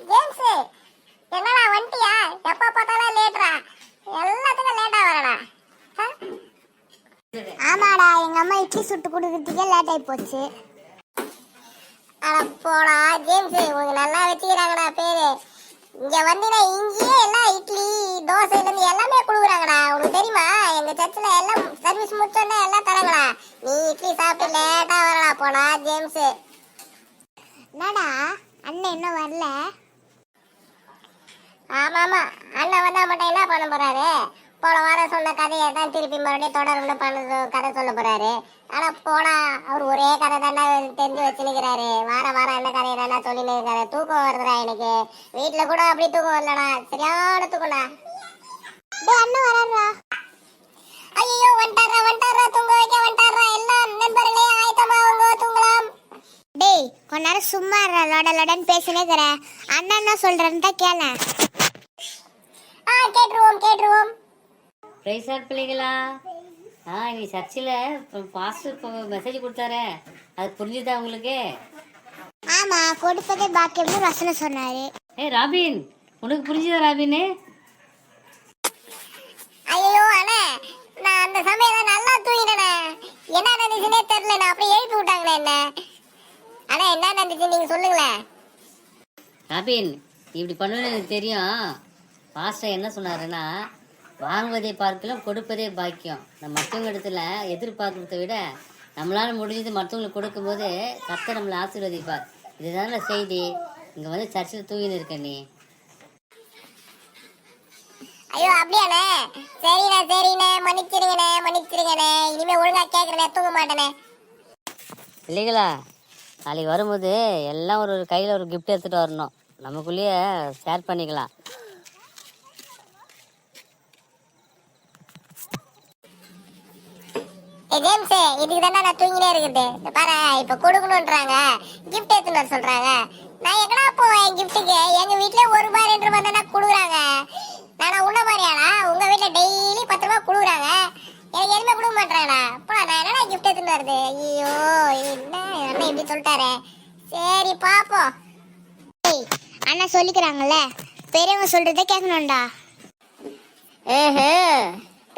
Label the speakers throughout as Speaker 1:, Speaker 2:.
Speaker 1: James, என்னடா வண்டியா? எப்ப பார்த்தாலும் லேட்ரா, எல்லாத்துக்கும் லேட்டா வரடா.
Speaker 2: ஆமாடா, எங்க அம்மா இட்லி சுட்டு கொடுக்கறதுக்கே லேட் ஆகி போச்சு.
Speaker 1: அட போடா ஜேம்ஸ், உனக்கு நல்லா வச்சுக்கிறாங்கடா பேரு. இங்க வந்தீங்கன்னா இங்கேயே எல்லாம் இட்லி தோசைல இருந்து எல்லாமே கொடுக்குறாங்கடா. உனக்கு தெரியுமா, எங்க சர்ச்சில் எல்லாம் சர்வீஸ் முடிச்சோன்னே எல்லாம் தராங்கடா. நீ இட்லி சாப்பிட்டு லேட்டா வரடா. போடா ஜேம்ஸ்.
Speaker 2: என்னடா அண்ணன் இன்னும் வரல?
Speaker 1: ஆமா ஆமா, அண்ணன் வந்தா மட்டும் என்ன பண்ண போறாரு? போன வாரம் சொன்ன கதையை தான் திருப்பி மறுபடியும் தொடர்ந்து பண்ண கதை சொல்ல போறாரு. ஆனா போடா, அவர் ஒரே கதை தானே தெரிஞ்சு வச்சுருக்கிறாரு. வாரம் வாரம் என்ன கதையை தானே சொல்லின்னு இருக்காரு. தூக்கம் வருதுடா எனக்கு. வீட்டுல கூட அப்படி தூக்கம் வரலடா, சரியான தூக்கம்டா.
Speaker 2: அண்ணன் வராரா?
Speaker 1: ஐயோ, வந்துட்டாரா, தூங்க வைக்க வந்துட்டாரா. எல்லாம் நண்பர்களே ஆயத்தமா அவங்க தூங்கலாம்.
Speaker 2: டேய், கொஞ்ச நேரம் சும்மா லொட லொடன்னு பேசினே இருக்கிற. அண்ணன் என்ன சொல்றேன்னு தான் கேள.
Speaker 1: கேட்டுருவோம்.
Speaker 3: பிரைஸ் லார்ட் பிள்ளைகளா. நீ சர்ச்சில் பாஸ்டர் மெசேஜ் கொடுத்தாரு, அது புரிஞ்சுதா உங்களுக்கு?
Speaker 2: ஆமா, கொடுப்பதே பாக்கியம்னு வசனம் சொன்னாரு.
Speaker 3: ராபின், உனக்கு புரிஞ்சுதா ராபின்?
Speaker 1: ஐயோ அண்ணே, நான் அந்த சமயம் நல்லா தூங்கிட்டேனே. என்ன நடந்துச்சுன்னே தெரியல. நான் அப்படியே எழுப்பி விட்டாங்களே என்ன. அண்ணா, என்ன நடந்துச்சு நீங்க சொல்லுங்களேன்.
Speaker 3: ராபின், இப்படி பண்ணுவேன்னு எனக்கு தெரியும். பாஸ்டர் என்ன சொன்னாருன்னா, வாங்குவதை பார்க்கலாம் கொடுப்பதே பாக்கியம். நம்ம மற்றவங்க இடத்துல எதிர்பார்க்கறத விட நம்மளால முடிஞ்சது மற்றவங்களுக்கு கொடுக்கும்போது கர்த்தர் நம்மளை ஆசீர்வதிப்பார். இதுதான செய்தி. இங்க வந்து சர்ச்சில் தூங்கின்னு இருக்க நீ.
Speaker 1: ஐயோ அப்படியாண்ணே? சரிண்ணே, மன்னிச்சிருங்கண்ணே. இனிமே ஒழுங்கா கேட்கறேனே, தூங்க மாட்டேனே.
Speaker 3: இல்லைங்களா, நாளைக்கு வரும்போது எல்லாம் ஒரு கையில் ஒரு கிஃப்ட் எடுத்துகிட்டு வரணும். நமக்குள்ளேயே ஷேர் பண்ணிக்கலாம்.
Speaker 1: ஜேம்ஸ், இதுக்கு தானே நான் தூங்கினே இருக்குது. பாரு, இப்ப கொடுக்கணும்ன்றாங்க, கிஃப்ட் எடுத்துன்னு வர சொல்றாங்க. நான் எங்கடா போவேன் கிஃப்ட்டுக்கு? எங்க வீட்டுல ஒரு ரூபாய் 2 ரூபாய் தானே கொடுக்குறாங்க. நானா உன்ன மாதிரியாடா? உங்க வீட்டுல டெய்லி 10 ரூபாய் கொடுக்குறாங்க, எனக்கு எதுவுமே கொடுக்க மாட்டாங்கடா. அப்போ நான் என்னடா கிஃப்ட் எடுத்துன்னு வருது? ஐயோ, என்ன அண்ணன் இப்படி சொல்லிட்டாரு. சரி பாப்போம்.
Speaker 2: அண்ணா சொல்லிக்கிறாங்கல்ல, பெரியவங்க சொல்றதை கேட்கணும்டா.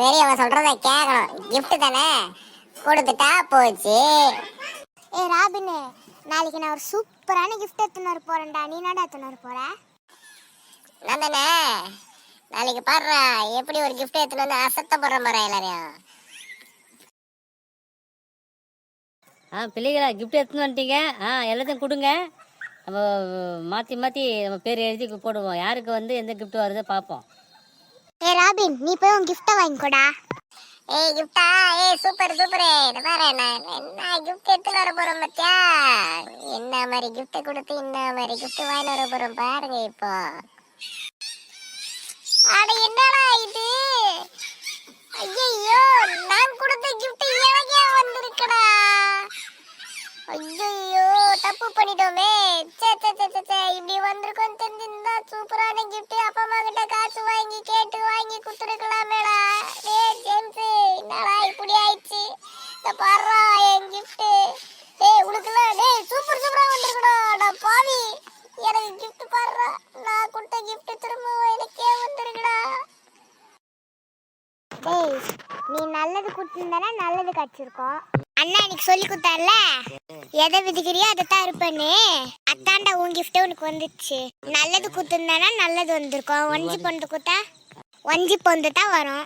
Speaker 1: பெரியவங்க சொல்றத கேட்கணும். கிஃப்ட் தானே, கொடுத்துட்டா போச்சு.
Speaker 2: ராபின், நாளைக்கு நான் ஒரு சூப்பரான கிஃப்ட் எடுத்துன்னு வர போறேன்டா. நீ என்னடா எடுத்துன்னு வர போற?
Speaker 1: நான் தானே நாளைக்கு பாடுறா எப்படி ஒரு கிஃப்ட் எடுத்துன்னு வந்து அசத்தப்படுற மாதிரி எல்லாரையும்.
Speaker 3: பிள்ளைகளா, கிஃப்ட் எடுத்துன்னு வந்துட்டீங்க. எல்லாத்தையும் கொடுங்க. நம்ம மாற்றி நம்ம பேர் எழுதி போடுவோம். யாருக்கு வந்து எந்த கிஃப்ட் வருதோ பார்ப்போம்.
Speaker 2: ராபின், நீ போய் உன் கிஃப்ட்டை வாங்கிக்கோடா.
Speaker 1: கிஃப்டா? சூப்பர். இது பாரு, என்ன கிஃப்ட் எடுத்துட்டு வர போறோம் பத்தியா? என்ன மாதிரி கிஃப்ட் கொடுத்து என்ன மாதிரி கிஃப்ட் வாங்கி வர போறோம் பாருங்க இப்போ. அட என்னடா இது? ஐயோ, நான் கொடுத்த கிஃப்ட் எனக்கே வந்திருக்கடா. ஐயோ, தப்பு பண்ணிட்டோமே. இப்படி வந்திருக்கோம் தெரிஞ்சிருந்தா சூப்பரான கிஃப்ட் அப்பா அம்மா கிட்ட காசு வாங்கி கேட்டு வாங்கி கொடுத்துருக்கலாமேடா. ஜேம்ஸ், என்னடா இப்படி ஆயிடுச்சு? இந்த பாருடா என் கிஃப்ட். உனக்குலாம் சூப்பரா வந்திருக்கடா. பாவி, எனக்கு கிஃப்ட் பாருடா. நான் கொடுத்த கிஃப்ட் திரும்ப எனக்கே வந்திருக்கடா.
Speaker 2: நீ நல்லது கொடுத்துருந்தானா நல்லது கிடைச்சிருக்கோம். அண்ணா எனக்கு சொல்லி கொடுத்தாருல, எதை விதிக்கிறியோ அதை தான் இருப்பேன்னு. அத்தாண்டா உன் கிஃப்ட் உனக்கு வந்துச்சு. நல்லது கொடுத்துருந்தானா நல்லது வந்திருக்கோம். ஒஞ்சி பொண்ணு கொடுத்தா ஒஞ்சி பொண்ணு தான் வரும்.